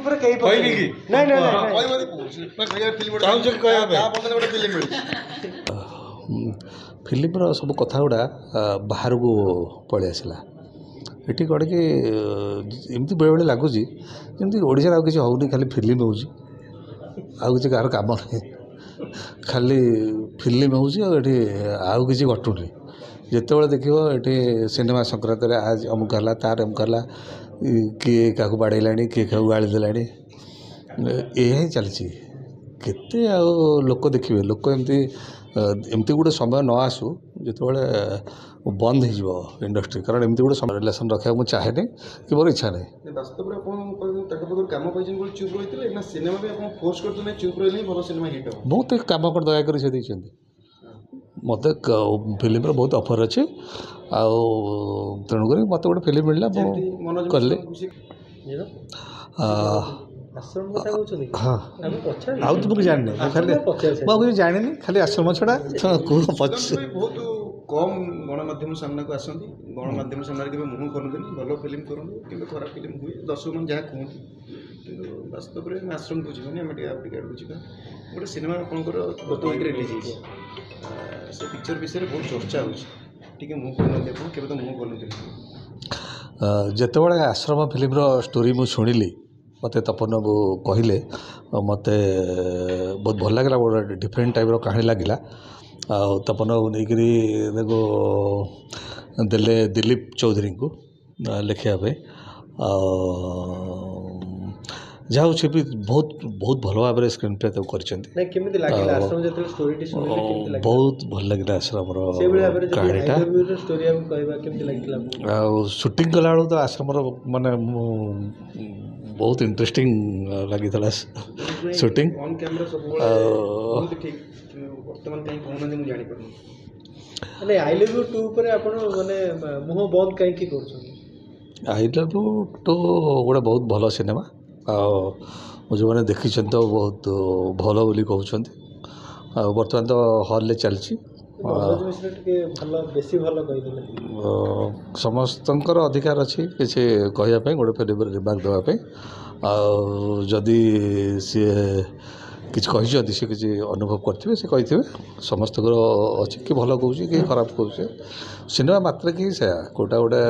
ଉପରେ କେହି କହିବି କି? ନାଇଁ ନାଇଁ ନାଇଁ ଫିଲ୍ମର ସବୁ କଥା ଗୁଡ଼ା ବାହାରକୁ ପଳେଇ ଆସିଲା। ଏଠି କ'ଣ କି ଏମିତି ବେଳେବେଳେ ଲାଗୁଛି ଯେମିତି ଓଡ଼ିଶାରେ ଆଉ କିଛି ହେଉନି, ଖାଲି ଫିଲ୍ମ ହେଉଛି, ଆଉ କିଛି କାହାର କାମ ନାହିଁ, ଖାଲି ଫିଲ୍ମ ହେଉଛି ଆଉ ଏଠି ଆଉ କିଛି ଘଟୁନି। ଯେତେବେଳେ ଦେଖିବ ଏଠି ସିନେମା ସଂକ୍ରାନ୍ତରେ ଆଜି ଅମୁକ ହେଲା, ତାର ଅମୁକ ହେଲା, କିଏ କାହାକୁ ବାଡ଼େଇଲାଣି, କିଏ କାହାକୁ ଗାଳି ଦେଲାଣି, ଏହା ହିଁ ଚାଲିଛି। କେତେ ଆଉ ଲୋକ ଦେଖିବେ? ଲୋକ ଏମିତି ଗୋଟେ ସମୟ ନ ଆସୁ ଯେତେବେଳେ ବନ୍ଦ ହେଇଯିବ ଇଣ୍ଡଷ୍ଟ୍ରି, କାରଣ ଏମିତି ଗୋଟେ ରିଲେସନ୍ ରଖିବାକୁ ମୁଁ ଚାହେଁନି କି ମୋର ଇଚ୍ଛା ନାହିଁ। ବାସ୍ତବରେ ଆପଣ ତାଙ୍କ ପାଖରୁ କାମ ପାଇଛନ୍ତି ବୋଲି ଚୁପ୍ ରହିଥିଲେ ନା ସିନେମା ବି ଆପଣ ଫୋର୍ସ କରୁଥିଲେ ଚୁପ୍ ରହିଲେ ଭଲ ସିନେମା ହିଟ୍ ହେବ? ବହୁତ କାମ କ'ଣ ଦୟାକରି ସେ ଦେଇଛନ୍ତି? ମୋତେ ଫିଲ୍ମର ବହୁତ ଅଫର୍ ଅଛି, ଆଉ ତେଣୁକରି ମୋତେ ଗୋଟେ ଫିଲ୍ମ ମିଳିଲା, ମୁଁ କଲି। ହଁ, ଆଉ ତୁମକୁ ଜାଣିନି, ମୁଁ ଖାଲି ମୁଁ ଆଉ କିଛି ଜାଣିନି, ଖାଲି ଆଶ୍ରମ ଛଡ଼ା ବହୁତ କମ୍ ଗଣମାଧ୍ୟମ ସାମ୍ନାକୁ ଆସନ୍ତି, ଗଣମାଧ୍ୟମ ସାମ୍ନାରେ କେବେ ମୁହଁ କରନ୍ତିନି, ଭଲ ଫିଲ୍ମ କରନ୍ତି କିନ୍ତୁ ଖରାପ ଫିଲ୍ମ ହୁଏ, ଦର୍ଶକମାନେ ଯାହା କୁହନ୍ତି। କିନ୍ତୁ ବାସ୍ତବରେ ଆମେ ଆଶ୍ରମକୁ ଯିବାନି, ଆମେ ଟିକେ ଆଉ ଟିକେ ଆଡ଼କୁ ଯିବା। ଗୋଟେ ସିନେମା ଆପଣଙ୍କର ଗତ ୱିକ୍ରେ ରିଲିଜ୍ ହେଇଛି, ସେ ପିକ୍ଚର ବିଷୟରେ ବହୁତ ଚର୍ଚ୍ଚା ହେଉଛି, ଟିକେ ମୁହଁ କରୁନାହାନ୍ତି ଆପଣ, କେବେ ତ ମୁହଁ କରୁନଥିଲେ। ଯେତେବେଳେ ଆଶ୍ରମ ଫିଲ୍ମର ଷ୍ଟୋରି ମୁଁ ଶୁଣିଲି, ମୋତେ ତପନ ବାବୁ କହିଲେ, ମୋତେ ବହୁତ ଭଲ ଲାଗିଲା, ଗୋଟେ ଡିଫରେଣ୍ଟ ଟାଇପ୍ର କାହାଣୀ ଲାଗିଲା। ଆଉ ତପନ ବାବୁ ନେଇକରି ତାକୁ ଦେଲେ ଦିଲ୍ଲୀପ ଚୌଧୁରୀଙ୍କୁ ଲେଖିବା ପାଇଁ। ଆଉ ଯାହା ହଉ ସେ ବି ବହୁତ ବହୁତ ଭଲ ଭାବରେ ସ୍କ୍ରିନ୍ ପ୍ଲେ ତାକୁ କରିଛନ୍ତି। ବହୁତ ଭଲ ଲାଗିଲା ଆଶ୍ରମର କାହାଣୀଟା। ଆଉ ସୁଟିଂ କଲାବେଳକୁ ତ ଆଶ୍ରମର ମାନେ ବହୁତ ଇଣ୍ଟରେଷ୍ଟିଂ ଲାଗିଥିଲା ସୁଟିଂ। ବର୍ତ୍ତମାନ କାହିଁ କହୁନାହାନ୍ତି ମୁଁ ଜାଣିପାରୁନି। ଆଇ ଲଭ୍ ୟୁ 2 ଉପରେ ଆପଣ ମାନେ ମୁହଁ ବନ୍ଦ କାହିଁକି କରୁଛନ୍ତି? ଆଇ ଲଭ୍ ୟୁ 2 ଗୋଟେ ବହୁତ ଭଲ ସିନେମା, ଆଉ ଯେଉଁମାନେ ଦେଖିଛନ୍ତି ତ ବହୁତ ଭଲ ବୋଲି କହୁଛନ୍ତି। ଆଉ ବର୍ତ୍ତମାନ ତ ହଲ୍ରେ ଚାଲିଛି। ସମସ୍ତଙ୍କର ଅଧିକାର ଅଛି କିଛି କହିବା ପାଇଁ, ଗୋଟେ ଫିଲ୍ମରେ ରିମାର୍କ ଦେବା ପାଇଁ। ଆଉ ଯଦି ସିଏ କିଛି କହିଛନ୍ତି, ସେ କିଛି ଅନୁଭବ କରିଥିବେ, ସେ କହିଥିବେ। ସମସ୍ତଙ୍କର ଅଛି, କି ଭଲ କହୁଛି କି ଖରାପ କହୁଛି। ସିନେମା ମାତ୍ରେ କି ସେୟା କେଉଁଟା ଗୋଟେ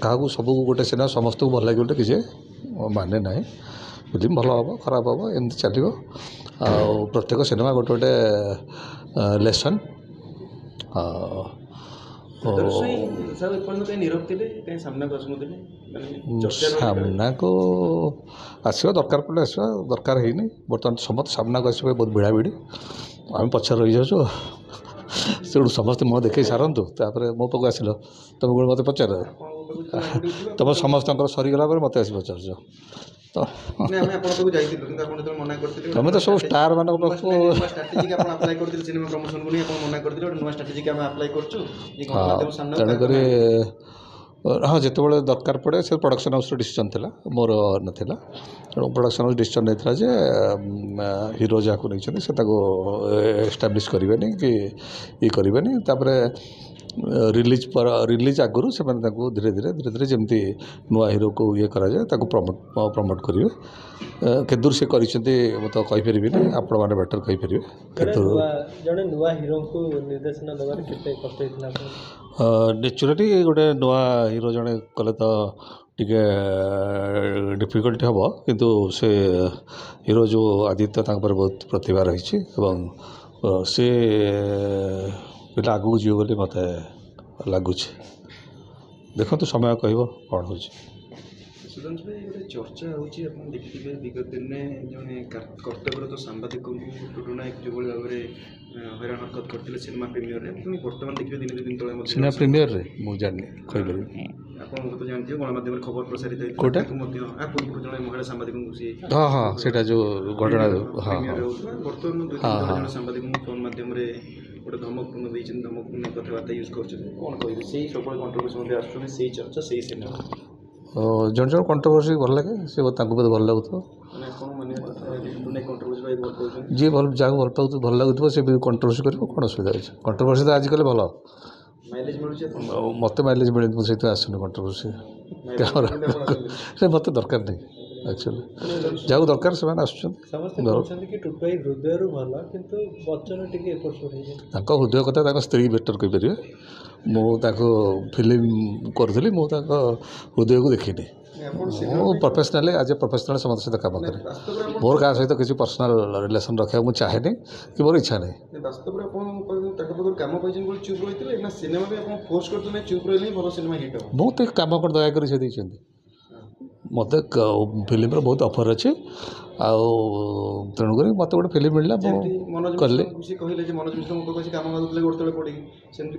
କାହାକୁ ସବୁ ଗୋଟେ ସିନେମା ସମସ୍ତଙ୍କୁ ଭଲ ଲାଗିବ ବୋଲି କିଛି ମାନେ ନାହିଁ। ଫିଲ୍ମ ଭଲ ହେବ, ଖରାପ ହେବ, ଏମିତି ଚାଲିବ। ଆଉ ପ୍ରତ୍ୟେକ ସିନେମା ଗୋଟେ ଗୋଟେ ଲେସନ୍। ସାମ୍ନାକୁ ଆସିବା ଦରକାର ପଡ଼ିଲେ ଆସିବା, ଦରକାର ହେଇନି। ବର୍ତ୍ତମାନ ସମସ୍ତେ ସାମ୍ନାକୁ ଆସିବା ବହୁତ ଭିଡ଼ାଭିଡ଼ି, ଆମେ ପଛରେ ରହିଯାଉଛୁ। ସେଠୁ ସମସ୍ତେ ମୁହଁ ଦେଖେଇ ସାରନ୍ତୁ, ତାପରେ ମୋ ପାଖକୁ ଆସିଲ, ତୁମେ କ'ଣ ମୋତେ ପଚାର? ତୁମ ସମସ୍ତଙ୍କର ସରିଗଲା ପରେ ମୋତେ ଆସି ପଚାରୁଛ ତ? ତମେ ତ ସବୁ ଷ୍ଟାର ମାନଙ୍କ ପାଖକୁ ତେଣୁକରି ହଁ, ଯେତେବେଳେ ଦରକାର ପଡ଼େ ସେ ପ୍ରଡ଼କ୍ସନ୍ ହାଉସ୍ର ଡିସିସନ୍ ଥିଲା, ମୋର ନଥିଲା। ତେଣୁ ପ୍ରଡ଼କ୍ସନ୍ ହାଉସ୍ ଡିସିସନ୍ ନେଇଥିଲା ଯେ ହିରୋ ଯାହାକୁ ନେଇଛନ୍ତି ସେ ତାକୁ ଏଷ୍ଟାବ୍ଲିଶ୍ କରିବେନି କି ଇଏ କରିବେନି। ତାପରେ ରିଲିଜ୍ ଆଗରୁ ସେମାନେ ତାକୁ ଧୀରେ ଧୀରେ ଯେମିତି ନୂଆ ହିରୋକୁ ଇଏ କରାଯାଏ ତାକୁ ପ୍ରମୋଟ୍ କରିବେ। କେଦୁର ସେ କରିଛନ୍ତି ମୁଁ ତ କହିପାରିବିନି, ଆପଣମାନେ ବେଟର୍ କହିପାରିବେ। ଜଣେ ନୂଆ ହିରୋଙ୍କୁ ନିର୍ଦ୍ଦେଶନା ଦେବାରେ କେତେ କଷ୍ଟ ହେଇଥିଲା? ନ୍ୟାଚୁରାଲି ଗୋଟେ ନୂଆ ହିରୋ ଜଣେ କଲେ ତ ଟିକେ ଡିଫିକଲ୍ଟ ହେବ, କିନ୍ତୁ ସେ ହିରୋ ଯେଉଁ ଆଦିତ୍ୟ, ତାଙ୍କ ଉପରେ ବହୁତ ପ୍ରତିଭା ରହିଛି ଏବଂ ସେ ପିଲା ଆଗକୁ ଯିବ ବୋଲି ମୋତେ ଲାଗୁଛି। ଦେଖନ୍ତୁ ସମୟ କହିବ କ'ଣ ହେଉଛି। ସୁଦାଂଶୁ ଭାଇ, ଗୋଟେ ଚର୍ଚ୍ଚା ହେଉଛି, ଆପଣ ଦେଖିଥିବେ ବିଗତ ଦିନରେ ଜଣେ କର୍ତ୍ତବ୍ୟରତ ସାମ୍ବାଦିକଙ୍କୁ ଟୁଟୁ ନାୟକ ଯେଉଁଭଳି ଭାବରେ ହଇରାଣ ହରକତ କରିଥିଲେ ସିନେମା ପ୍ରିମିୟରରେ, ପୁଣି ବର୍ତ୍ତମାନ ଦେଖିବେ ଦିନ ଦୁଇ ଦିନ ତଳେ ମଧ୍ୟ ସିନେମା ପ୍ରିମିୟରରେ ମୁଁ ଜାଣିନି, କହିପାରିବି। ଆପଣ ତ ଜାଣିଥିବେ ଗଣମାଧ୍ୟମରେ ଖବର ପ୍ରସାରିତ କେଉଁଟା ମଧ୍ୟ ପୂର୍ବରୁ ଜଣେ ମହିଳା ସାମ୍ବାଦିକଙ୍କୁ ସିଏ ହଁ ସେଇଟା ଯେଉଁ ଘଟଣା ପ୍ରିମିୟର ହେଉଥିଲା। ବର୍ତ୍ତମାନ ଦୁଇ ଦିନ ତଳେ ଜଣେ ସାମ୍ବାଦିକଙ୍କୁ ଫୋନ୍ ମାଧ୍ୟମରେ ଗୋଟେ ଧମକପୂର୍ଣ୍ଣ ଦେଇଛନ୍ତି, ଧମକପୂର୍ଣ୍ଣ କଥାବାର୍ତ୍ତା ୟୁଜ୍ କରୁଛନ୍ତି। କ'ଣ କହିବେ? ସେଇ ସବୁବେଳେ କଣ୍ଟ୍ରୋଭର୍ସି ମଧ୍ୟ ଆସୁଛନ୍ତି, ସେଇ ଚର୍ଚ୍ଚା, ସେଇ ସିନେମା। ଜଣେ ଜଣେ କଣ୍ଟ୍ରୋଭର୍ସି ଭଲ ଲାଗେ, ସେ ତାଙ୍କୁ ବୋଧେ ଭଲ ଲାଗୁଥିବ। ଯିଏ ଯାହାକୁ ଭଲ ପାଉଥିବ, ଭଲ ଲାଗୁଥିବ, ସେ ବି କଣ୍ଟ୍ରୋଭର୍ସି କରିବ, କ'ଣ ଅସୁବିଧା ଅଛି? କଣ୍ଟ୍ରୋଭର୍ସି ତ ଆଜିକାଲି ଭଲ। ମୋତେ ମାଇଲେଜ୍ ମିଳେନି, ମୁଁ ସେଇଥିପାଇଁ ଆସୁନି କଣ୍ଟ୍ରୋଭର୍ସି। ମୋତେ ଦରକାର ନାହିଁ। ଆକ୍ଚୁଆଲି ଯାହାକୁ ଦରକାର ସେମାନେ ଆସୁଛନ୍ତି। ସମସ୍ତେ କହୁଛନ୍ତି କି ଟୁଟୁ ଭାଇ ହୃଦୟରୁ ଭଲ କିନ୍ତୁ ବଚନ ଟିକେ ଏପଟ ସେପଟ ହେଇଯାଏ। ତାଙ୍କ ହୃଦୟ କଥା ତାଙ୍କ ସ୍ତ୍ରୀ ବେଟର୍ କହିପାରିବେ। ମୁଁ ତାଙ୍କୁ ଫିଲ୍ମ କରୁଥିଲି, ମୁଁ ତାଙ୍କ ହୃଦୟକୁ ଦେଖିନି। ମୁଁ ପ୍ରଫେସନାଲି ଆଜ୍ ଏ ପ୍ରଫେସନାଲ୍ ସମସ୍ତଙ୍କ ସହିତ କାମ କରେ। ମୋର କାହା ସହିତ କିଛି ପର୍ସନାଲ୍ ରିଲେସନ୍ ରଖିବାକୁ ମୁଁ ଚାହେଁନି କି ମୋର ଇଚ୍ଛା ନାହିଁ। ବାସ୍ତବରେ ଆପଣ ତାଙ୍କ ପାଖରୁ କାମ ପାଇଛନ୍ତି ବୋଲି ଚୁପ୍ ରହିଥିଲେ ନା ସିନେମା ବି ଆପଣ ଫୋର୍ସ କରୁଥିଲେ ଚୁପ୍ ରହିଲେ ହିଁ ଭଲ ସିନେମା ହିଟ୍ ହେବ? ମୁଁ ତ କାମ କ'ଣ ଦୟାକରି ସେ ଦେଇଛନ୍ତି? ମୋତେ ଫିଲ୍ମର ବହୁତ ଅଫର୍ ଅଛି, ଆଉ ତେଣୁକରି ମୋତେ ଗୋଟେ ଫିଲ୍ମ ମିଳିଲା ମୁଁ କଲି। କହିଲେ ଯେ ମନୋଜ ମିଶ୍ର ମୋ ପାଖରେ କାମ ମାଗୁଥିଲେ ଗୋଟେ ତଳେ ପଡ଼ିକି ସେମିତି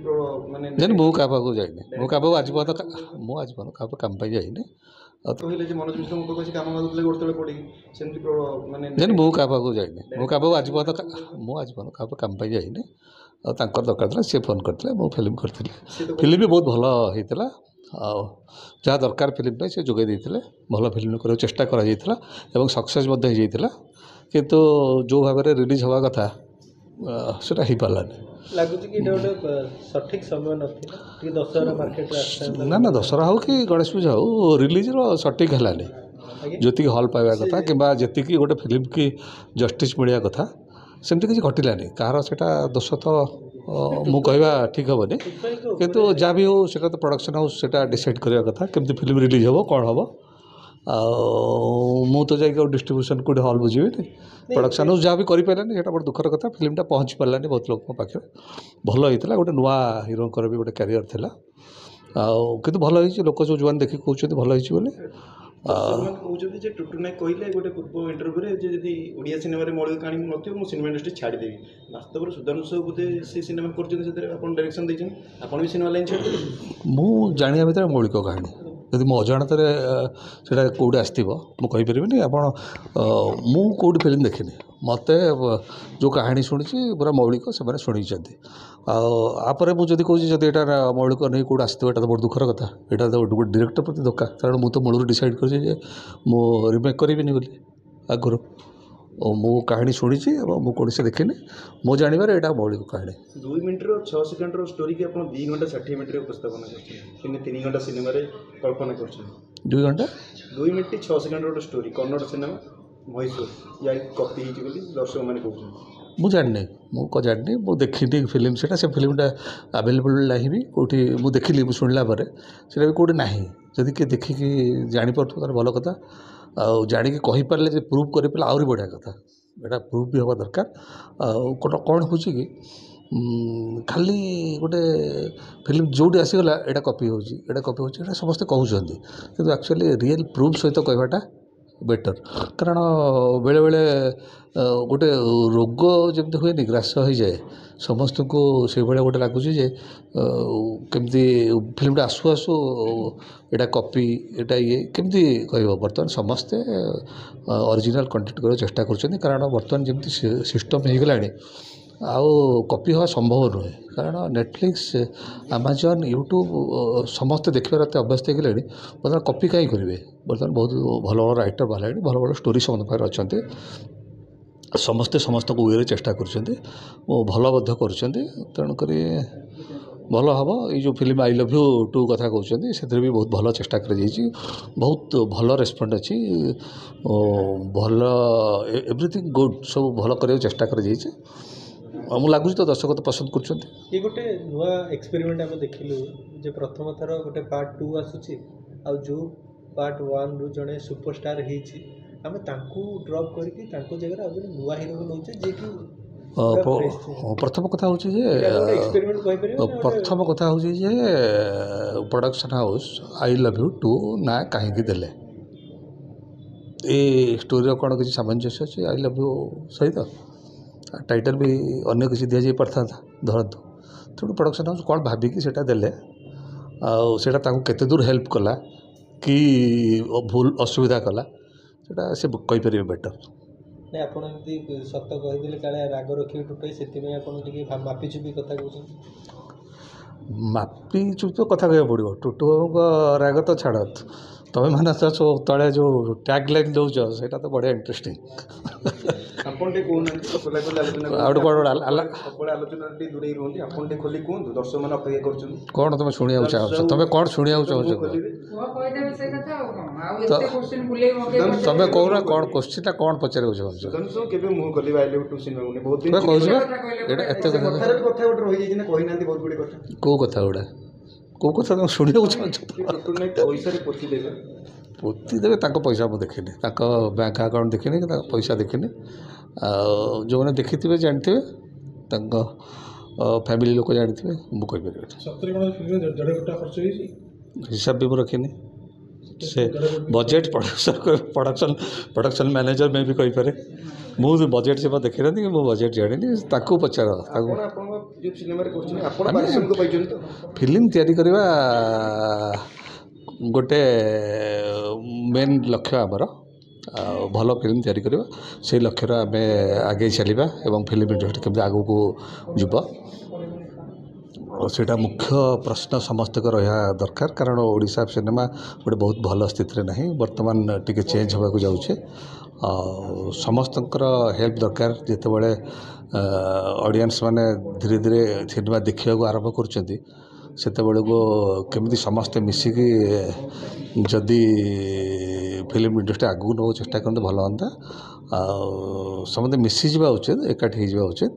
ମାନେ ମୁଁ କାହା ପାଖକୁ ଯାଇନି, ମୁଁ କାହା ପାଖକୁ ଆଜି ପର୍ଯ୍ୟନ୍ତ କାହା ପାଖକୁ କାମ ପାଇଁ ଯାଇନି। କହିଲେ ଯେ ମନୋଜ ମିଶ୍ର ମୋ ପାଖରେ କାମ ମାଗୁଥିଲେ ଗୋଟେ ତଳେ ପଡ଼ିକି ସେମିତି ମାନେ ମୁଁ କାହା ପାଖକୁ ଯାଇନି, ମୁଁ କାହା ପାଖକୁ ଆଜି ପର୍ଯ୍ୟନ୍ତ କାହା ପାଖକୁ କାମ ପାଇଁ ଯାଇନି। ଆଉ ତାଙ୍କର ଦରକାର ଥିଲା, ସିଏ ଫୋନ୍ କରିଥିଲେ, ମୁଁ ଫିଲ୍ମ କରିଥିଲି। ଫିଲ୍ମ ବି ବହୁତ ଭଲ ହେଇଥିଲା, ଆଉ ଯାହା ଦରକାର ଫିଲ୍ମ ପାଇଁ ସେ ଯୋଗାଇ ଦେଇଥିଲେ। ଭଲ ଫିଲ୍ମ କରିବାକୁ ଚେଷ୍ଟା କରାଯାଇଥିଲା ଏବଂ ସକ୍ସେସ୍ ମଧ୍ୟ ହେଇଯାଇଥିଲା, କିନ୍ତୁ ଯେଉଁ ଭାବରେ ରିଲିଜ୍ ହେବା କଥା ସେଇଟା ହେଇପାରିଲାନି। ଲାଗୁଛି କି ଏଇଟା ଗୋଟେ ସଠିକ୍ ସମୟ ନଥିଲା, ଟିକେ ଦଶହରା ମାର୍କେଟରେ ଆସିଥାନ୍ତା। ନା ଦଶହରା ହେଉ କି ଗଣେଶ ପୂଜା ହେଉ, ରିଲିଜ୍ର ସଠିକ୍ ହେଲାନି। ଯେତିକି ହଲ୍ ପାଇବା କଥା କିମ୍ବା ଯେତିକି ଗୋଟେ ଫିଲ୍ମ କି ଜଷ୍ଟିସ୍ ମିଳିବା କଥା ସେମିତି କିଛି ଘଟିଲାନି। କାହାର ସେଇଟା ଦୋଷ ତ ମୁଁ କହିବା ଠିକ୍ ହେବନି, କିନ୍ତୁ ଯାହା ବି ହେଉ ସେଇଟା ତ ପ୍ରଡ଼କ୍ସନ୍ ହାଉସ୍ ସେଇଟା ଡିସାଇଡ଼୍ କରିବା କଥା କେମିତି ଫିଲ୍ମ ରିଲିଜ୍ ହେବ, କ'ଣ ହେବ। ଆଉ ମୁଁ ତ ଯାଇକି ଆଉ ଡିଷ୍ଟ୍ରିବ୍ୟୁସନ୍ କେଉଁଠି ହଲ୍ ବୁଝିବିନି। ପ୍ରଡ଼କ୍ସନ୍ ହାଉସ୍ ଯାହା ବି କରିପାରିଲାନି ସେଇଟା ବଡ଼ ଦୁଃଖର କଥା। ଫିଲ୍ମଟା ପହଞ୍ଚି ପାରିଲାନି ବହୁତ ଲୋକଙ୍କ ପାଖରେ। ଭଲ ହେଇଥିଲା, ଗୋଟେ ନୂଆ ହିରୋଙ୍କର ବି ଗୋଟେ କ୍ୟାରିୟର୍ ଥିଲା, ଆଉ କିନ୍ତୁ ଭଲ ହେଇଛି। ଲୋକ ଯେଉଁ ଯୁଆନ ଦେଖିକି କହୁଛନ୍ତି ଭଲ ହେଇଛି ବୋଲି। କହୁଛନ୍ତି ଯେ ଟୁଟୁ ନାୟକ କହିଲେ ଗୋଟେ ପୂର୍ବ ଇଣ୍ଟରଭ୍ୟୁରେ ଯେ ଯଦି ଓଡ଼ିଆ ସିନେମାରେ ମୌଳିକ କାହାଣୀ ନଥିବ ମୁଁ ସିନେମା ଇଣ୍ଡଷ୍ଟ୍ରି ଛାଡ଼ିଦେବି। ବାସ୍ତବରେ ସୁଧାଂଶୁ ସାହୁ ବୋଧେ ସେ ସିନେମା କରିଛନ୍ତି, ସେଥିରେ ଆପଣ ଡାଇରେକ୍ସନ୍ ଦେଇଛନ୍ତି, ଆପଣ ବି ସିନେମା ଲାଇନ୍ ଛାଡ଼ିଦେବେ? ମୁଁ ଜାଣିବା ଭିତରେ ମୌଳିକ କାହାଣୀ ଯଦି ମୋ ଅଜାଣତରେ ସେଇଟା କେଉଁଠି ଆସିଥିବ ମୁଁ କହିପାରିବିନି। ଆପଣ ମୁଁ କେଉଁଠି ଫିଲ୍ମ ଦେଖିନି, ମୋତେ ଯେଉଁ କାହାଣୀ ଶୁଣିଛି ପୁରା ମୌଳିକ ସେମାନେ ଶୁଣେଇଛନ୍ତି। ଆଉ ଆପରେ ମୁଁ ଯଦି କହୁଛି ଯଦି ଏଇଟା ମୌଳିକ ନେଇ କେଉଁଠି ଆସିଥିବ, ଏଇଟା ତ ବଡ଼ ଦୁଃଖର କଥା। ଏଇଟା ତ ଗୋଟେ ଡିରେକ୍ଟର ପ୍ରତି ଧୋକା, କାରଣ ମୁଁ ତ ମୂଳରୁ ଡିସାଇଡ଼୍ କରିଛି ଯେ ମୁଁ ରିମେକ୍ କରିବିନି ବୋଲି ଆଗରୁ। ମୁଁ କାହାଣୀ ଶୁଣିଛି ଏବଂ ମୁଁ କୌଣସି ଦେଖିନି। ମୁଁ ଜାଣିବାରେ ଏଇଟା ମୌଳିକ କାହାଣୀ। 2 ମିନିଟ୍ର 6 ସେକେଣ୍ଡର ଷ୍ଟୋରିକି ଆପଣ 2 ଘଣ୍ଟା 60 ମିନିଟ୍ରେ ଉପସ୍ଥାପନ କରିଛନ୍ତି, କିନ୍ତୁ 3 ଘଣ୍ଟା ସିନେମାରେ କଳ୍ପନା କରିଛନ୍ତି। 2 ଘଣ୍ଟା 2 ମିନିଟ୍ 6 ସେକେଣ୍ଡର ଗୋଟେ ଷ୍ଟୋରି, କନ୍ନଡ଼ ସିନେମା ମହୀଶୂର ୟା କପି ହେଇଛି ବୋଲି ଦର୍ଶକମାନେ କହୁଛନ୍ତି। ମୁଁ ଜାଣିନି, ମୁଁ ଜାଣିନି, ମୁଁ ଦେଖିନି ଫିଲ୍ମ ସେଇଟା। ସେ ଫିଲ୍ମଟା ଆଭେଲେବୁଲ୍ ନାହିଁ ବି କେଉଁଠି। ମୁଁ ଦେଖିଲି, ମୁଁ ଶୁଣିଲା ପରେ ସେଇଟା ବି କେଉଁଠି ନାହିଁ। ଯଦି କିଏ ଦେଖିକି ଜାଣିପାରୁଥିବ ତାହେଲେ ଭଲ କଥା, ଆଉ ଜାଣିକି କହିପାରିଲେ ଯେ ପ୍ରୁଭ୍ କରିପାରିଲେ ଆହୁରି ବଢ଼ିଆ କଥା। ଏଇଟା ପ୍ରୁଭ୍ ବି ହେବା ଦରକାର। ଆଉ କ'ଣ ହେଉଛି କି ଖାଲି ଗୋଟେ ଫିଲ୍ମ ଯେଉଁଠି ଆସିଗଲା ଏଇଟା କପି ହେଉଛି, ଏଇଟା ସମସ୍ତେ କହୁଛନ୍ତି, କିନ୍ତୁ ଆକ୍ଚୁଆଲି ରିଏଲ୍ ପ୍ରୁଫ୍ ସହିତ କହିବାଟା ବେଟର୍। କାରଣ ବେଳେବେଳେ ଗୋଟେ ରୋଗ ଯେମିତି ହୁଏନି, ଗ୍ରାସ ହେଇଯାଏ ସମସ୍ତଙ୍କୁ, ସେଇଭଳିଆ ଗୋଟେ ଲାଗୁଛି ଯେ କେମିତି ଫିଲ୍ମଟା ଆସୁ ଆସୁ ଏଇଟା କପି, ଏଇଟା ଇଏ କେମିତି କହିବ। ବର୍ତ୍ତମାନ ସମସ୍ତେ ଅରିଜିନାଲ୍ କଣ୍ଟେଣ୍ଟ କରିବାକୁ ଚେଷ୍ଟା କରୁଛନ୍ତି, କାରଣ ବର୍ତ୍ତମାନ ଯେମିତି ସିଷ୍ଟମ୍ ହେଇଗଲାଣି ଆଉ କପି ହେବା ସମ୍ଭବ ନୁହେଁ। କାରଣ ନେଟଫ୍ଲିକ୍ସ, ଆମାଜନ୍, ୟୁଟ୍ୟୁବ୍ ସମସ୍ତେ ଦେଖିବାର ଏତେ ଅଭ୍ୟସ୍ତ ହେଇଗଲେଣି। ବର୍ତ୍ତମାନ କପି କାହିଁ କରିବେ? ବର୍ତ୍ତମାନ ବହୁତ ଭଲ ଭଲ ରାଇଟର୍ ବାହାରିଲାଣି, ଭଲ ଭଲ ଷ୍ଟୋରି ସମସ୍ତଙ୍କ ପାଖରେ ଅଛନ୍ତି। ସମସ୍ତେ ସମସ୍ତଙ୍କୁ ୱେରେ ଚେଷ୍ଟା କରୁଛନ୍ତି ଓ ଭଲ ମଧ୍ୟ କରୁଛନ୍ତି। ତେଣୁକରି ଭଲ ହେବ। ଏଇ ଯେଉଁ ଫିଲ୍ମ ଆଇ ଲଭ୍ ୟୁ 2 କଥା କହୁଛନ୍ତି, ସେଥିରେ ବି ବହୁତ ଭଲ ଚେଷ୍ଟା କରାଯାଇଛି, ବହୁତ ଭଲ ରେସ୍ପଣ୍ଡ ଅଛି, ଭଲ ଏଭ୍ରିଥିଙ୍ଗ ଗୁଡ୍, ସବୁ ଭଲ କରିବାକୁ ଚେଷ୍ଟା କରାଯାଇଛି। ମୁଁ ଲାଗୁଛି ତ ଦର୍ଶକ ତ ପସନ୍ଦ କରୁଛନ୍ତି। ଇଏ ଗୋଟେ ନୂଆ ଏକ୍ସପେରିମେଣ୍ଟ ଆମେ ଦେଖିଲୁ ଯେ ପ୍ରଥମ ଥର ଗୋଟେ ପାର୍ଟ 2 ଆସୁଛି, ଆଉ ଯେଉଁ ପାର୍ଟ 1ରୁ ଜଣେ ସୁପରଷ୍ଟାର୍ ହେଇଛି ଆମେ ତାଙ୍କୁ ଡ୍ରପ୍ କରିକି ତାଙ୍କ ଜାଗାରେ ଆଉ ଜଣେ ନୂଆ ହିରୋକୁ ନେଉଛେ ଯିଏକି ପ୍ରଥମ କଥା ହେଉଛି ଯେ production house I love you 2 ନାଁ କାହିଁକି ଦେଲେ? ଏ ଷ୍ଟୋରିର କ'ଣ କିଛି ସାମଞ୍ଜସ୍ୟ ଅଛି ଆଇ ଲଭ୍ ୟୁ ସହିତ? ଟାଇଟଲ୍ ବି ଅନ୍ୟ କିଛି ଦିଆଯାଇ ପାରିଥାନ୍ତା ଧରନ୍ତୁ। ତେଣୁ ପ୍ରଡ଼କ୍ସନ୍ ହାଉସ୍ କ'ଣ ଭାବିକି ସେଇଟା ଦେଲେ, ଆଉ ସେଇଟା ତାଙ୍କୁ କେତେ ଦୂର ହେଲ୍ପ କଲା କି ଭୁଲ ଅସୁବିଧା କଲା, ସେଇଟା ସେ କହିପାରିବେ ବେଟର୍। ନାଇଁ ଆପଣ ଏମିତି ସତ କହିଦେଲେ କାଳେ ରାଗ ରଖିବେ ଟୁଟାଇ, ସେଥିପାଇଁ ଆପଣ ଟିକେ ମାପିଚୁପି କଥା କହୁଛନ୍ତି। ମାପିଚୁପି ତ କଥା କହିବାକୁ ପଡ଼ିବ। ଟୁଟୁ ବାବୁଙ୍କ ରାଗ ତ ଛାଡ଼, ତମେ ମାନେ ତଳେ ଯେଉଁ ଟ୍ୟାଗ୍ ଲାଇନ୍ ଦେଉଛ ସେଇଟା ତ ବଢ଼ିଆ ଇଣ୍ଟରେଷ୍ଟିଂ। ଆପଣ ଟିକେ କହୁନାହାନ୍ତି ଖୋଲା ଖୋଲି ଆଲୋଚନା ଆଉ ଗୋଟେ କ'ଣ ସବୁବେଳେ ଆଲୋଚନାରେ ଟିକେ ଦୂରେଇ ରୁହନ୍ତି। ଆପଣ ଟିକେ ଖୋଲି କୁହନ୍ତୁ, ଦର୍ଶକମାନେ ଅପେକ୍ଷା କରୁଛନ୍ତି। କ'ଣ ତୁମେ ଶୁଣିବାକୁ ଚାହୁଁଛ? ତୁମେ କ'ଣ ଶୁଣିବାକୁ ଚାହୁଁଛ? ତୁମେ କହୁନ କ'ଣ କୋଶ୍ଚିନ୍ଟା କ'ଣ ପଚାରିବାକୁ ଚାହୁଁଛ? କେବେ ମୁହଁ ଖୋଲିବା ଆଇ ଲଭ୍ ଟୁ ସିନେମା ବହୁତ ଦିନ ତୁମେ କହୁଛ ଏଇଟା ଏତେ କଥା କଥା ଗୋଟେ ରହିଯାଇଛି ନା, କହିନାହାନ୍ତି ବହୁତ ଗୁଡ଼ିଏ କଥା। କେଉଁ କଥା ଗୁଡ଼ା କେଉଁ କଥା ତୁମେ ଶୁଣିବାକୁ ଚାହୁଁଛ? ପଇସାରେ ପୋତି ଦେବେ, ପୋତି ଦେବେ ତାଙ୍କ ପଇସା ମୁଁ ଦେଖିନି, ତାଙ୍କ ବ୍ୟାଙ୍କ ଆକାଉଣ୍ଟ ଦେଖିନି କି ତାଙ୍କ ପଇସା ଦେଖିନି। ଆଉ ଯେଉଁମାନେ ଦେଖିଥିବେ ଜାଣିଥିବେ, ତାଙ୍କ ଫ୍ୟାମିଲି ଲୋକ ଜାଣିଥିବେ, ମୁଁ କହିପାରିବିନି। ହିସାବ ବି ମୁଁ ରଖିନି। ସେ ବଜେଟ୍ ପ୍ରଡକ୍ସନ୍ ମ୍ୟାନେଜର ମେ ବି କହିପାରେ। ମୁଁ ବଜେଟ୍ ସେ ଦେଖିନାହାନ୍ତି କି ମୁଁ ବଜେଟ୍ ଜାଣିନି, ତାକୁ ପଚାର। ତାକୁ ଫିଲ୍ମ ତିଆରି କରିବା ଗୋଟେ ମେନ୍ ଲକ୍ଷ୍ୟ ଆମର। ଆଉ ଭଲ ଫିଲ୍ମ ତିଆରି କରିବା, ସେଇ ଲକ୍ଷ୍ୟରେ ଆମେ ଆଗେଇ ଚାଲିବା ଏବଂ ଫିଲ୍ମ ଇଣ୍ଡଷ୍ଟ୍ରି କେମିତି ଆଗକୁ ଯିବ ସେଇଟା ମୁଖ୍ୟ ପ୍ରଶ୍ନ ସମସ୍ତଙ୍କ ରହିବା ଦରକାର। କାରଣ ଓଡ଼ିଶା ସିନେମା ଗୋଟେ ବହୁତ ଭଲ ସ୍ଥିତିରେ ନାହିଁ, ବର୍ତ୍ତମାନ ଟିକେ ଚେଞ୍ଜ ହେବାକୁ ଯାଉଛି। ଆଉ ସମସ୍ତଙ୍କର ହେଲ୍ପ ଦରକାର। ଯେତେବେଳେ ଅଡ଼ିଏନ୍ସ ମାନେ ଧୀରେ ଧୀରେ ସିନେମା ଦେଖିବାକୁ ଆରମ୍ଭ କରୁଛନ୍ତି, ସେତେବେଳକୁ କେମିତି ସମସ୍ତେ ମିଶିକି ଯଦି ଫିଲ୍ମ ଇଣ୍ଡଷ୍ଟ୍ରି ଆଗକୁ ନେବାକୁ ଚେଷ୍ଟା କରନ୍ତେ ଭଲ ହୁଅନ୍ତା। ଆଉ ସମସ୍ତେ ମିଶିଯିବା ଉଚିତ, ଏକାଠି ହେଇଯିବା ଉଚିତ।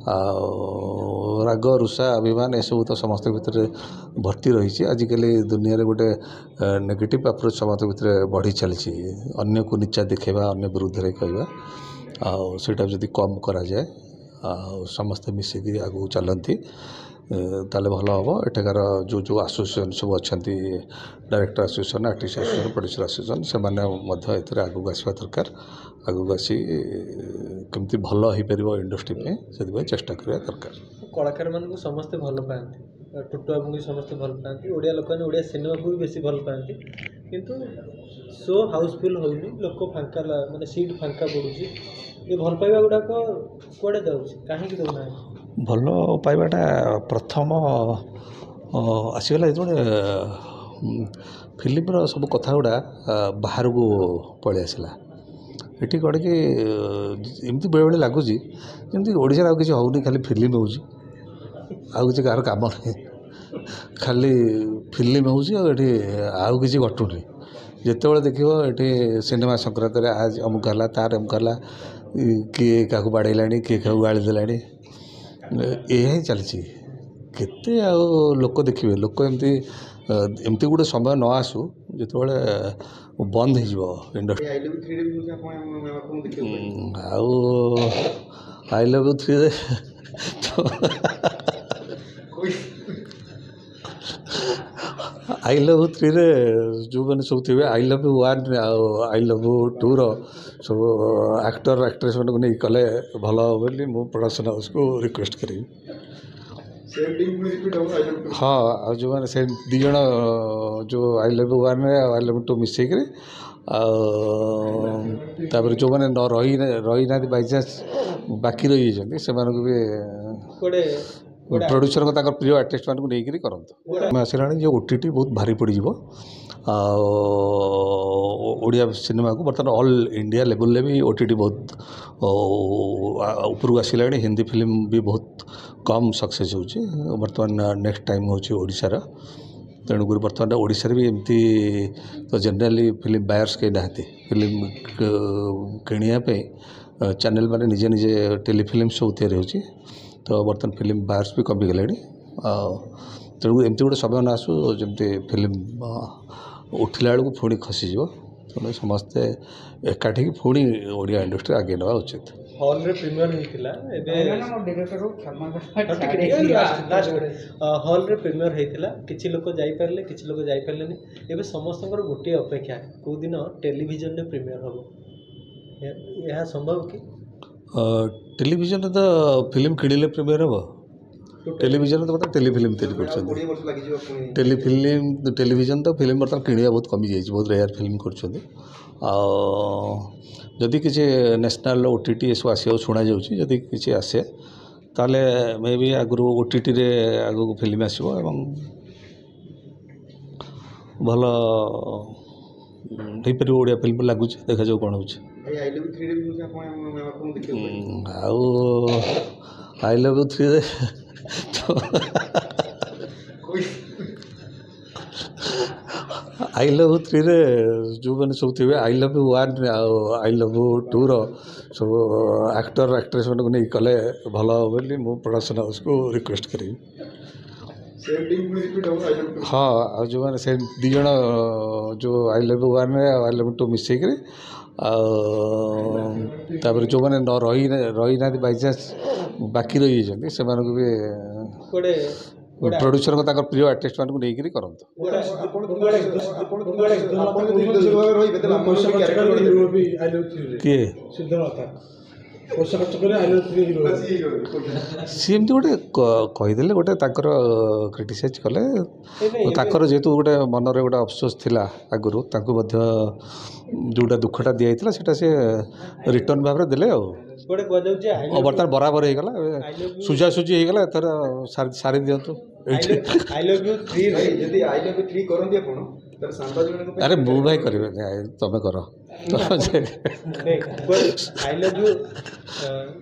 ଆଉ ରାଗ ରୁଷା ଅଭିମାନ ଏସବୁ ତ ସମସ୍ତଙ୍କ ଭିତରେ ଭର୍ତ୍ତି ରହିଛି। ଆଜିକାଲି ଦୁନିଆରେ ଗୋଟେ ନେଗେଟିଭ୍ ଆପ୍ରୋଚ୍ ସମସ୍ତଙ୍କ ଭିତରେ ବଢ଼ି ଚାଲିଛି। ଅନ୍ୟକୁ ନିଚା ଦେଖାଇବା, ଅନ୍ୟ ବିରୁଦ୍ଧରେ କହିବା, ଆଉ ସେଇଟା ଯଦି କମ୍ କରାଯାଏ ଆଉ ସମସ୍ତେ ମିଶିକି ଆଗକୁ ଚାଲନ୍ତି ତାହେଲେ ଭଲ ହେବ। ଏଠାକାର ଯେଉଁ ଆସୋସିଏସନ୍ ସବୁ ଅଛନ୍ତି, director association, artist association, producer association, ସେମାନେ ମଧ୍ୟ ଏଥିରେ ଆଗକୁ ଆସିବା ଦରକାର। ଆଗକୁ ଆସି କେମିତି ଭଲ ହେଇପାରିବ ଇଣ୍ଡଷ୍ଟ୍ରି ପାଇଁ, ସେଥିପାଇଁ ଚେଷ୍ଟା କରିବା ଦରକାର। କଳାକାରମାନଙ୍କୁ ସମସ୍ତେ ଭଲ ପାଆନ୍ତି, ଟୁଟୁ ବାବୁଙ୍କୁ ସମସ୍ତେ ଭଲ ପାଆନ୍ତି, ଓଡ଼ିଆ ଲୋକମାନେ ଓଡ଼ିଆ ସିନେମାକୁ ବି ବେଶୀ ଭଲ ପାଆନ୍ତି। କିନ୍ତୁ ଶୋ ହାଉସଫୁଲ୍ ହେଉନି, ଲୋକ ଫାଙ୍କା ମାନେ ସିଟ୍ ଫାଙ୍କା ପଡ଼ୁଛି। ଏ ଭଲ ପାଇବା ଗୁଡ଼ାକ କୁଆଡ଼େ ଯାଉଛି, କାହିଁକି ଦେଉନାହାନ୍ତି? ଭଲ ପାଇବାଟା ପ୍ରଥମ ଆସିଗଲା ଯେତେବେଳେ ଫିଲ୍ମର ସବୁ କଥା ଗୁଡ଼ା ବାହାରକୁ ପଳେଇ ଆସିଲା। ଏଠି କ'ଣ କି ଏମିତି ବେଳେବେଳେ ଲାଗୁଛି ଯେମିତି ଓଡ଼ିଶାରେ ଆଉ କିଛି ହେଉନି, ଖାଲି ଫିଲ୍ମ ହେଉଛି, ଆଉ କିଛି କାହାର କାମ ନାହିଁ। ଖାଲି ଫିଲ୍ମ ହେଉଛି, ଆଉ ଏଠି ଆଉ କିଛି ଘଟୁନି। ଯେତେବେଳେ ଦେଖିବ ଏଠି ସିନେମା ସଂକ୍ରାନ୍ତରେ ଆଜି ଅମୁକ ହେଲା, ତାର ଅମୁକ ହେଲା, କିଏ କାହାକୁ ବାଡ଼େଇଲାଣି, କିଏ କାହାକୁ ଗାଳି ଦେଲାଣି, ଏହା ହିଁ ଚାଲିଛି। କେତେ ଆଉ ଲୋକ ଦେଖିବେ? ଲୋକ ଏମିତି ଗୋଟେ ସମୟ ନ ଆସୁ ଯେତେବେଳେ ବନ୍ଦ ହେଇଯିବ ଇଣ୍ଡଷ୍ଟ୍ରି। ଆଉ ଆଇ ଲଭ୍ ୟୁ 3ରେ ଆଇ ଲଭ୍ ୟୁ 3ରେ ଯେଉଁମାନେ ସବୁ ଥିବେ, ଆଇ ଲଭ୍ ୟୁ 1 ଆଉ ଆଇ ଲଭ୍ ୟୁ 2ର ସବୁ ଆକ୍ଟର ଆକ୍ଟ୍ରେସ୍ ମାନଙ୍କୁ ନେଇ କଲେ ଭଲ ହେବ ବୋଲି ମୁଁ ପ୍ରଡକ୍ସନ୍ ହାଉସ୍କୁ ରିକ୍ୱେଷ୍ଟ କରିବି। ହଁ, ଆଉ ଯେଉଁମାନେ ସେ ଦୁଇ ଜଣ ଯେଉଁ ଆଇ ଲଭ୍ ୟୁ 1ରେ ଆଉ ଆଇ ଲଭ୍ ୟୁ 2 ମିଶେଇକିରି, ଆଉ ତାପରେ ଯେଉଁମାନେ ରହିନାହାନ୍ତି ବାଇଚାନ୍ସ ବାକି ରହିଯାଇଛନ୍ତି, ସେମାନଙ୍କୁ ବି ପ୍ରଡ୍ୟୁସରଙ୍କ ତାଙ୍କର ପ୍ରିୟ ଆର୍ଟିଷ୍ଟ ମାନଙ୍କୁ ନେଇକରି କରନ୍ତୁ। ଆମେ ଆସିଲାଣି ଯେ OTT ବହୁତ ଭାରି ପଡ଼ିଯିବ। ଆଉ ଓଡ଼ିଆ ସିନେମାକୁ ବର୍ତ୍ତମାନ ଅଲ୍ ଇଣ୍ଡିଆ ଲେବୁଲ୍ରେ ବି OTT ବହୁତ ଉପରକୁ ଆସିଲାଣି। ହିନ୍ଦୀ ଫିଲ୍ମ ବି ବହୁତ କମ୍ ସକ୍ସେସ୍ ହେଉଛି। ବର୍ତ୍ତମାନ ନେକ୍ସଟ ଟାଇମ୍ ହେଉଛି ଓଡ଼ିଶାର। ତେଣୁକରି ବର୍ତ୍ତମାନ ଓଡ଼ିଶାରେ ବି ଏମିତି ତ ଜେନେରାଲି ଫିଲ୍ମ ବାୟର୍ସ କେହି ନାହାନ୍ତି। ଫିଲ୍ମ କିଣିବା ପାଇଁ ଚ୍ୟାନେଲ୍ ମାନେ ନିଜେ ନିଜେ ଟେଲିଫିଲ୍ମ ସବୁ ତିଆରି ହେଉଛି। ତ ବର୍ତ୍ତମାନ ଫିଲ୍ମ ବାୟର୍ସ ବି କମିଗଲେଣି। ଆଉ ତେଣୁ ଏମିତି ଗୋଟେ ସମୟ ନ ଆସୁ ଯେମିତି ଫିଲ୍ମ ଉଠିଲା ବେଳକୁ ପୁଣି ଖସିଯିବ। ତେଣୁ ସମସ୍ତେ ଏକାଠି ପୁଣି ଓଡ଼ିଆ ଇଣ୍ଡଷ୍ଟ୍ରି ଆଗେଇ ନେବା ଉଚିତ। ହଲ୍ରେ ପ୍ରିମିୟର ହେଇଥିଲା, ଏବେ ହଲ୍ରେ ପ୍ରିମିୟର ହେଇଥିଲା। କିଛି ଲୋକ ଯାଇପାରିଲେ, କିଛି ଲୋକ ଯାଇପାରିଲେନି। ଏବେ ସମସ୍ତଙ୍କର ଗୋଟିଏ ଅପେକ୍ଷା, କେଉଁ ଦିନ ଟେଲିଭିଜନରେ ପ୍ରିମିୟର ହେବ। ଏହା ସମ୍ଭବ କି? ଟେଲିଭିଜନରେ ତ ଫିଲ୍ମ କିଣିଲେ ପ୍ରିମିୟର ହେବ। ଟେଲିଭିଜନରେ ତ ବର୍ତ୍ତମାନ ଟେଲିଫିଲ୍ମ ତିଆରି କରୁଛନ୍ତି। ଟେଲିଭିଜନ ତ ଫିଲ୍ମ ବର୍ତ୍ତମାନ କିଣିବା ବହୁତ କମିଯାଇଛି, ବହୁତ ରେୟାର ଫିଲ୍ମ କରୁଛନ୍ତି। ଆଉ ଯଦି କିଛି ନ୍ୟାସନାଲ୍ OTT ଏସବୁ ଆସିବାକୁ ଶୁଣାଯାଉଛି, ଯଦି କିଛି ଆସେ ତାହେଲେ ମେ ବି ଆଗରୁ OTTରେ ଆଗକୁ ଫିଲ୍ମ ଆସିବ ଏବଂ ଭଲ ହେଇପାରିବ ଓଡ଼ିଆ ଫିଲ୍ମ ଲାଗୁଛି। ଦେଖାଯାଉ କ'ଣ ହେଉଛି। ଭାଇ ଆଇ ଲଭ୍ ୟୁ 3 ରେ ବି ଆପଣଙ୍କୁ ଦେଖିବାକୁ ପାଇବେ। ଆଉ ଆଇ ଲଭ୍ ୟୁ 3ରେ ଆଇ ଲଭ୍ ୟୁ 3ରେ ଯେଉଁମାନେ ସବୁ ଥିବେ ଆଇ ଲଭ୍ ୟୁ 1 ଆଉ ଆଇ ଲଭ୍ ୟୁ 2ର ସବୁ ଆକ୍ଟର ଆକ୍ଟ୍ରେସ୍ ମାନଙ୍କୁ ନେଇ କଲେ ଭଲ ହେବ ବୋଲି ମୁଁ ପ୍ରଡକ୍ସନ୍ ହାଉସ୍କୁ ରିକ୍ୱେଷ୍ଟ କରିବି। ହଁ ଆଉ ଯେଉଁମାନେ ସେ ଦୁଇ ଜଣ ଯେଉଁ ଆଇ ଲଭ୍ ୟୁ 1ରେ ଆଉ ଆଇ ଲଭ୍ ୟୁ 2 ମିଶେଇକିରି ଆଉ ତାପରେ ଯେଉଁମାନେ ରହିନାହାନ୍ତି ବାଇଚାନ୍ସ ବାକି ରହିଯାଇଛନ୍ତି ସେମାନଙ୍କୁ ବି ଗୋଟେ ପ୍ରଡ୍ୟୁସରଙ୍କ ତାଙ୍କ ପ୍ରିୟ ଆର୍ଟିଷ୍ଟ ମାନଙ୍କୁ ନେଇକରି କରନ୍ତୁ। କିଏ ସିଏ ଏମିତି ଗୋଟେ କହିଦେଲେ ଗୋଟେ ତାଙ୍କର କ୍ରିଟିସାଇଜ୍ କଲେ ତାଙ୍କର ଯେହେତୁ ଗୋଟେ ମନରେ ଗୋଟେ ଅଫସୋସ ଥିଲା ଆଗରୁ ତାଙ୍କୁ ମଧ୍ୟ ଯେଉଁଟା ଦୁଃଖଟା ଦିଆଯାଇଥିଲା ସେଇଟା ସେ ରିଟର୍ଣ୍ଣ ଭାବରେ ଦେଲେ ଆଉ ବର୍ତ୍ତମାନ ବରାବର ହେଇଗଲା ସୁଝାସୁଝି ହେଇଗଲା ଏଥର ସାରି ଦିଅନ୍ତୁ। ଆରେ ମୁଁ ଭାଇ କରିବେନି ତମେ କର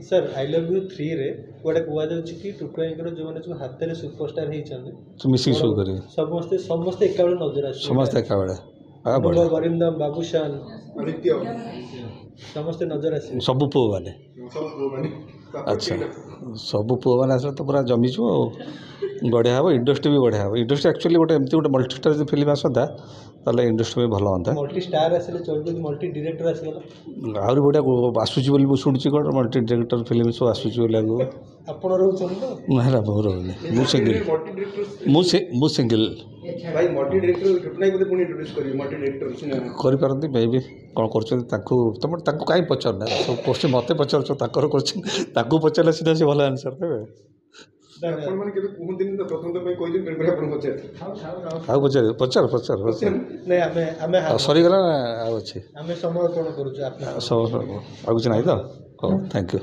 ସାର୍ ଆଇ ଲଭ୍ ୟୁ 3ରେ ଗୋଟେ କୁହାଯାଉଛି କି ଟୁଟୁଆଇଙ୍କର ଯେଉଁମାନେ ସବୁ ହାତରେ ସୁପରଷ୍ଟାର ହେଇଛନ୍ତି ମିଶିକି ସବୁ କରିବେ ସମସ୍ତେ ଏକାବେଳେ ନଜର ଆସିବେ ସମସ୍ତେ ଏକାବେଳେ ଗରିନ୍ଦମ ବାବୁଶାନ ସମସ୍ତେ ନଜର ଆସିବେ ସବୁ ପୁଅମାନେ ଆଚ୍ଛା ସବୁ ପୁଅମାନେ ଆସିଲେ ତ ପୁରା ଜମିଯିବ ଆଉ ବଢ଼ିଆ ହେବ ଇଣ୍ଡଷ୍ଟ୍ରି ବି ବଢ଼ିଆ ହେବ ଇଣ୍ଡଷ୍ଟ୍ରି ଆକ୍ଚୁଆଲି ଗୋଟେ ଏମିତି ଗୋଟେ ମଲ୍ଟିଷ୍ଟାର ଯଦି ଫିଲ୍ମ ଆସନ୍ତା ତାହେଲେ ଇଣ୍ଡଷ୍ଟ୍ରି ବି ଭଲ ହୁଅନ୍ତା। ମଲ୍ଟି ଷ୍ଟାର ଆସିଲେ ଚଳିବ ମଲ୍ଟି ଡିରେକ୍ଟର ଆସିଗଲା ଆହୁରି ବଢ଼ିଆ ଆସୁଛି ବୋଲି ମୁଁ ଶୁଣିଛି କ'ଣ ମଲ୍ଟି ଡିରେକ୍ଟର ଫିଲ୍ମ ସବୁ ଆସୁଛି ବୋଲି ଆଗକୁ ଆପଣ ରହୁଛନ୍ତି ତ ନା ନା ମୁଁ ରହୁନି ମୁଁ ସିଙ୍ଗିଲ୍ କରିପାରନ୍ତି ମେ ବି କ'ଣ କରୁଛନ୍ତି ତାଙ୍କୁ କାହିଁ ପଚାରୁନା ସବୁ କୋଶ୍ଚିନ୍ ମୋତେ ପଚାରୁଛ ତାଙ୍କର କୋଶ୍ଚିନ୍ ତାଙ୍କୁ ପଚାରିଲେ ସିଧା ସେ ଭଲ ଆନ୍ସର୍ ଦେବେ। ଆଉ ପଚାର ସରିଗଲା ଆଉ ଅଛି ଆମେ ସମର୍ପଣ କରୁଛୁ ଆଉ କିଛି ନାହିଁ ତ ହଉ ଥ୍ୟାଙ୍କ ୟୁ।